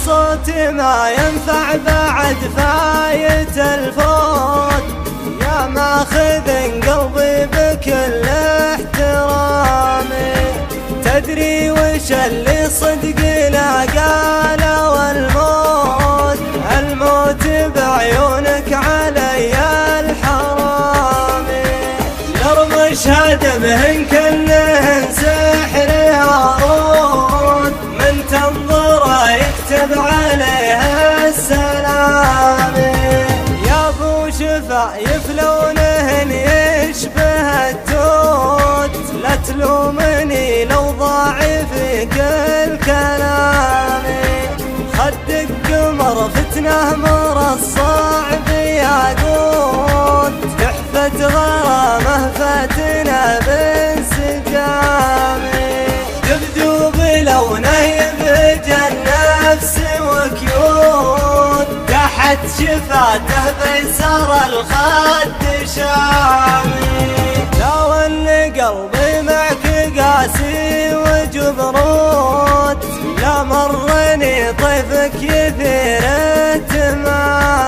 الصوت ما ينفع بعد فايت الفوت، يا ماخذ قلبي بكل احترامي. تدري وش اللي صدق لا قاله الموت، الموت بعيونك علي الحرامي. نرمش هدمهن كلهن سحر هارون، من تنظره يكتب عليه السلام. يا ابو شفايف لونهن يشبه التوت، لا تلومني لو ضاع فيك الكلام. خدك قمر فتنه مرصع بياقوت، تحفة غرامه فاتنه بانسجام. دبدوب لونه يبهج النفس وكيوت، تحت شفاته بيسر الخد شامي. لو ان قلبي معك قاسي وجبروت، لا مرني طيفك يثير اهتمامي.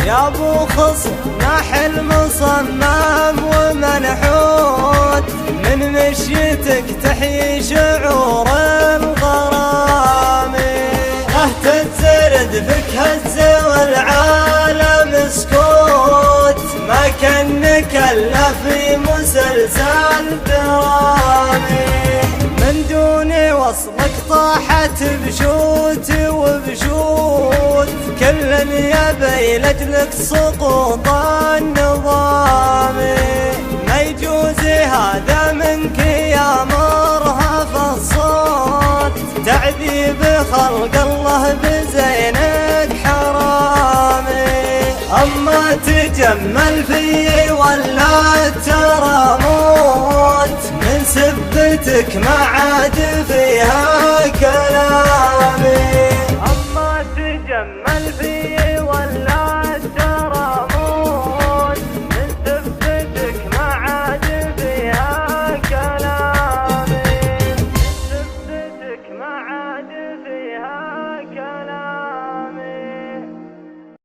يا ابو خصم نحل مصمم ومنحوت، من مشيتك تحيي شعور الغرام. تتزرد فيك هز والعالم سكوت، ما كانك الا في مسلسل درامي. من دون وصلك طاحت بشوت وبشوت، كل يبي لاجلك سقوط النظام. ما يجوز هذا منك يا مرهف الصوت، تعذيب خلق الله بزينك حرامي. اما تجمل في ولا ترى موت، من سبتك ما عاد فيها كلامي.